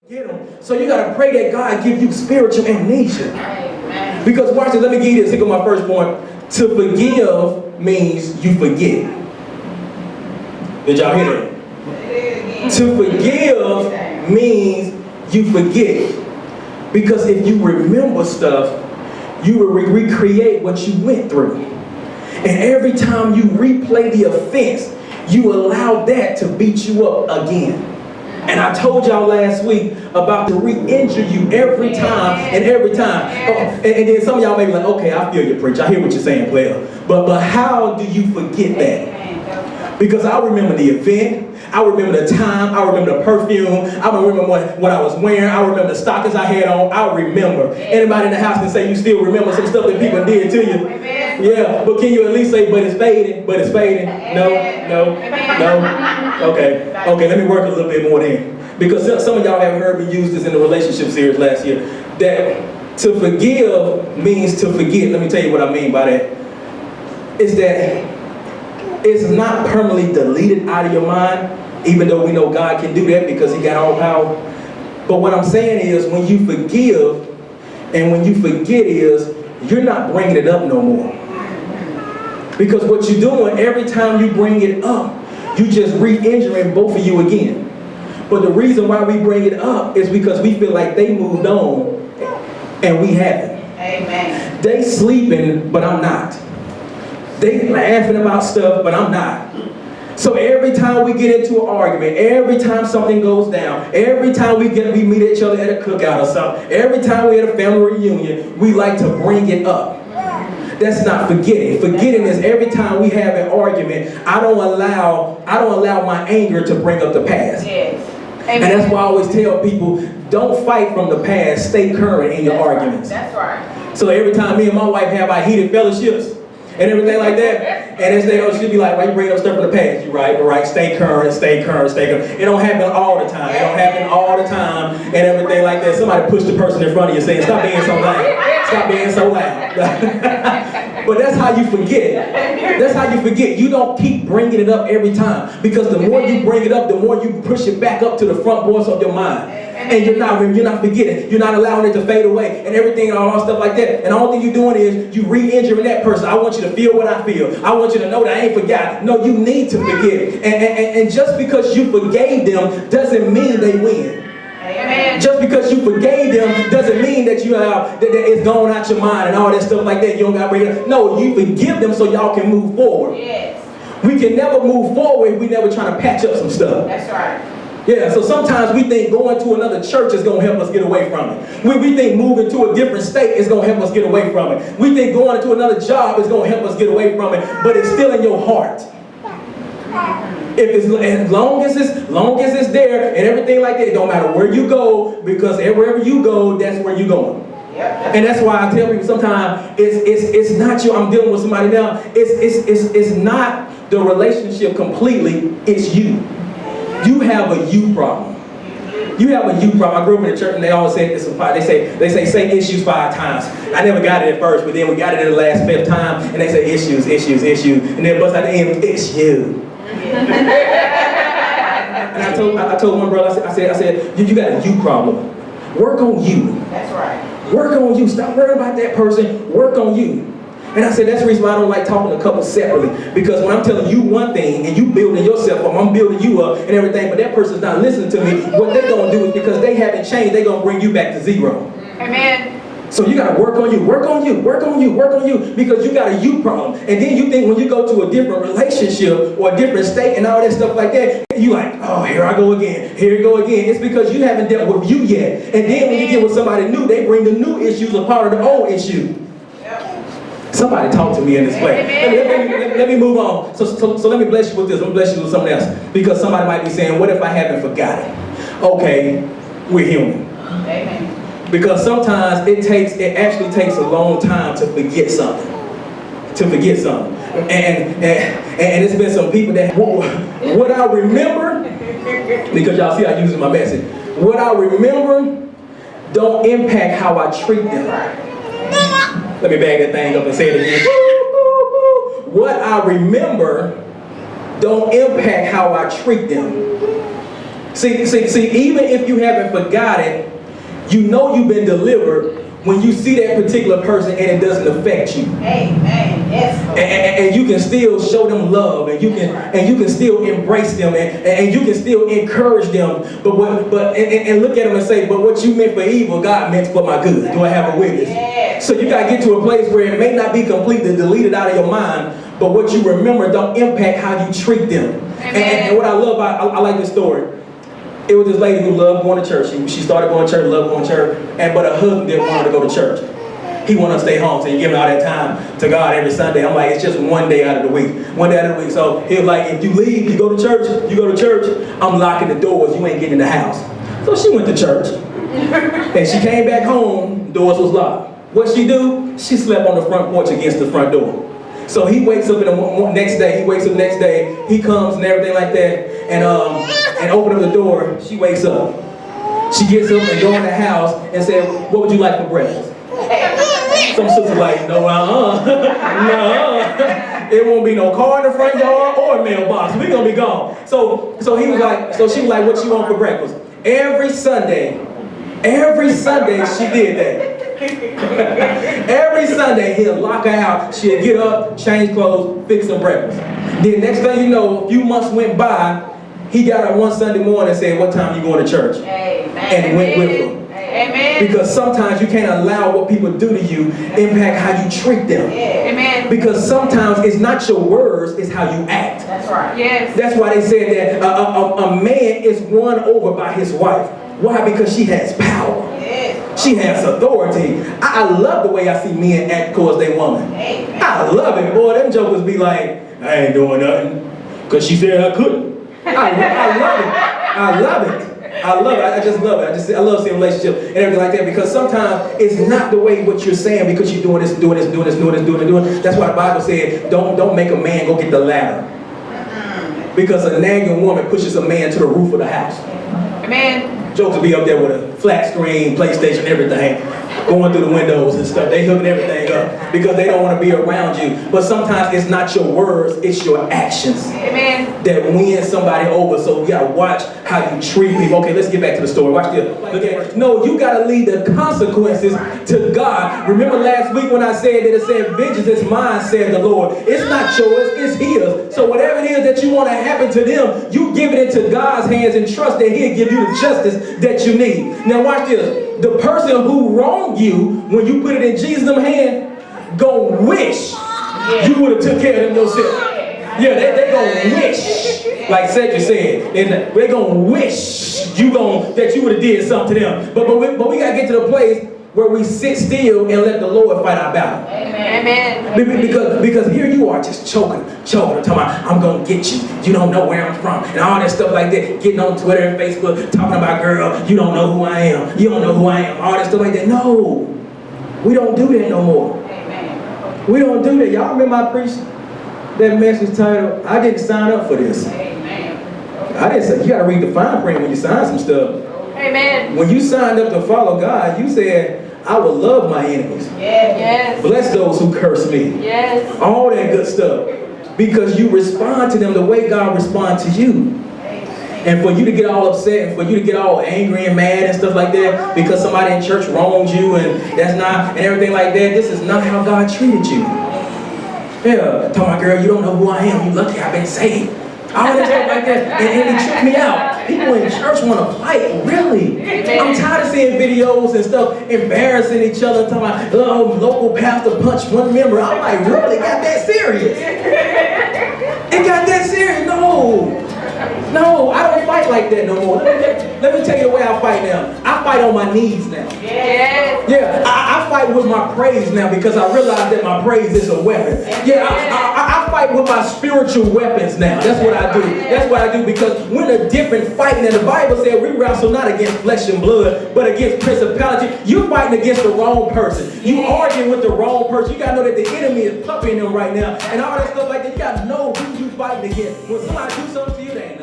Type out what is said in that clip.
Get them. So you got to pray that God give you spiritual amnesia. Amen. Because watch this, let me give you this. Here go my first point. To forgive means you forget. Did y'all hear that? To forgive means you forget. Because if you remember stuff, you will recreate what you went through. And every time you replay the offense, you allow that to beat you up again. And I told y'all last week about to re-injure you every time and every time. And then some of y'all may be like, okay, I feel you, preacher. I hear what you're saying, player. But how do you forget that? Because I remember the event. I remember the time. I remember the perfume. I remember what I was wearing. I remember the stockings I had on. I remember. Anybody in the house can say you still remember some stuff that people did to you? Yeah, but can you at least say, but it's fading, but it's fading? No. Okay, let me work a little bit more then. Because some of y'all haven't heard me use this in the relationship series last year. That to forgive means to forget. Let me tell you what I mean by that. Is that it's not permanently deleted out of your mind, even though we know God can do that because he got all power. But what I'm saying is when you forgive and when you forget is you're not bringing it up no more. Because what you're doing every time you bring it up, you just re-injuring both of you again. But the reason why we bring it up is because we feel like they moved on and we haven't. Amen. They sleeping, but I'm not. They laughing about stuff, but I'm not. So every time we get into an argument, every time something goes down, every time we meet each other at a cookout or something, every time we at a family reunion, we like to bring it up. That's not forgetting. Forgetting is every time we have an argument, I don't allow my anger to bring up the past. Yes. And that's why I always tell people, don't fight from the past, stay current in your arguments. That's right. So every time me and my wife have our heated fellowships and everything like that, and she'll be like, why you bring up stuff from the past? You right, stay current. It don't happen all the time. It don't happen all the time and everything like that. Somebody push the person in front of you saying, stop being so loud. Stop being so loud. But that's how you forget. That's how you forget. You don't keep bringing it up every time. Because the more you bring it up, the more you push it back up to the front voice of your mind. And you're not forgetting. You're not allowing it to fade away and everything and all that stuff like that. And the only thing you're doing is you re-injuring that person. I want you to feel what I feel. I want you to know that I ain't forgot. No, you need to forget. And just because you forgave them doesn't mean they win. Amen. Just because you forgave them doesn't mean that that it's gone out your mind and all that stuff like that. You don't got to bring it up. No, you forgive them so y'all can move forward. Yes. We can never move forward if we never try to patch up some stuff. That's right. Yeah, so sometimes we think going to another church is going to help us get away from it. We think moving to a different state is going to help us get away from it. We think going to another job is going to help us get away from it, but it's still in your heart. As long as it's there and everything like that, it don't matter where you go, because wherever you go, that's where you're going. Yep. And that's why I tell people sometimes it's not you. I'm dealing with somebody now. It's not the relationship completely. It's you. You have a you problem. You have a you problem. I grew up in the church and they always say this. They say issues 5 times. I never got it at first, but then we got it in the last 5th time, and they say issues, and then bust out the end, it's you. And I told one brother, I said, you got a you problem. Work on you. That's right. Work on you. Stop worrying about that person. Work on you. And I said, that's the reason why I don't like talking to couples separately. Because when I'm telling you one thing and you building yourself up, I'm building you up and everything, but that person's not listening to me, what they're going to do is because they haven't changed, they're going to bring you back to zero. Amen. So you got to work on you, because you got a you problem. And then you think when you go to a different relationship or a different state and all that stuff like that, you like, oh, here I go again. It's because you haven't dealt with you yet. And then when you get with somebody new, they bring the new issues a part of the old issue. Somebody talk to me in this way. Let me move on. So let me bless you with this. Let me bless you with something else. Because somebody might be saying, what if I haven't forgotten? Okay, we're human. Amen. Because sometimes it actually takes a long time to forget something. And it's been some people that, what I remember, because y'all see I use in my message, what I remember don't impact how I treat them. Let me bag that thing up and say it again. What I remember don't impact how I treat them. See, even if you haven't forgotten, you know you've been delivered when you see that particular person and it doesn't affect you. Amen. Yes, Lord. And you can still show them love, and you can still embrace them, and you can still encourage them. But look at them and say, but what you meant for evil, God meant for my good. Do I have a witness? Yes. So you got to get to a place where it may not be completely deleted out of your mind, but what you remember don't impact how you treat them. And what I love about, I like this story. It was this lady who loved going to church. She started going to church, loved going to church, but her husband didn't want her to go to church. He wanted to stay home, so he giving all that time to God every Sunday. I'm like, it's just one day out of the week. One day out of the week. So he was like, if you leave, you go to church, I'm locking the doors, you ain't getting in the house. So she went to church, and she came back home, doors was locked. What she do? She slept on the front porch against the front door. So he wakes up in the next day, he comes and everything like that, and open up the door, she wakes up. She gets up and go in the house and said, what would you like for breakfast? Some sister's like, no, no. It won't be no car in the front yard or a mailbox. We're gonna be gone. So she was like, what you want for breakfast? Every Sunday she did that. Every Sunday he'll lock her out. She'll get up, change clothes, fix some breakfast. Then next thing you know, a few months went by, he got up one Sunday morning and said, what time you going to church? Amen. And went with them. Amen. Because sometimes you can't allow what people do to you impact how you treat them. Amen. Because sometimes it's not your words, it's how you act. That's right. Yes. That's why they said that a man is won over by his wife. Why? Because she has power. Yes. She has authority. I love the way I see men act towards their woman. Amen. I love it. Boy, them jokers be like, I ain't doing nothing. Because she said I couldn't. I love it. I love it. I love it. I just love it. I love seeing relationship and everything like that, because sometimes it's not the way what you're saying because you're doing this. That's why the Bible said, don't make a man go get the ladder. Because a nagging woman pushes a man to the roof of the house. Amen. Jokes will be up there with a flat screen, PlayStation, everything, going through the windows and stuff. They hooking everything up because they don't want to be around you. But sometimes it's not your words, it's your actions. Amen. That win somebody over. So you gotta watch how you treat people. Okay, let's get back to the story. Watch this. Look at it. No, you gotta leave the consequences to God. Remember last week when I said that it said, vengeance is mine, said the Lord. It's not yours, it's His. So whatever it is that you want to happen to them, you give it into God's hands and trust that He'll give you the justice that you need. Now watch this. The person who wronged you, when you put it in Jesus' hand, gon' wish you would have took care of them yourself. Yeah, they gonna wish, like Cedric said, and they gonna wish that you would have did something to them. But we gotta get to the place where we sit still and let the Lord fight our battle. Amen. Because here you are just choking, talking about, I'm gonna get you. You don't know where I'm from, and all that stuff like that. Getting on Twitter and Facebook, talking about, girl, you don't know who I am. You don't know who I am. All that stuff like that. No, we don't do that no more. Amen. We don't do that. Y'all remember I preached that message titled, I didn't sign up for this. Amen. I didn't say, you gotta read the fine print when you sign some stuff. Amen. When you signed up to follow God, you said, I will love my enemies. Yes. Bless those who curse me. Yes. All that good stuff. Because you respond to them the way God responds to you. And for you to get all upset and for you to get all angry and mad and stuff like that because somebody in church wronged you and that's not, and everything like that, this is not how God treated you. Yeah, talking about, girl, you don't know who I am. You lucky I've been saved. All that stuff like that. And it tripped me out. People in church want to fight. Really? I'm tired of seeing videos and stuff embarrassing each other, talking about, oh, local pastor punched one member. I'm like, really? It got that serious? It got that serious? No, I don't fight like that no more. Let me tell you the way I fight now. I fight on my knees now. Yes. Yeah, I fight with my praise now because I realize that my praise is a weapon. Yeah, I fight with my spiritual weapons now. That's what I do. That's what I do because we're in a different fighting. And the Bible said we wrestle not against flesh and blood, but against principality. You're fighting against the wrong person. You arguing with the wrong person. You got to know that the enemy is puppying them right now. And all that stuff like that, you got to know who you fighting against. When somebody do something to you, they ain't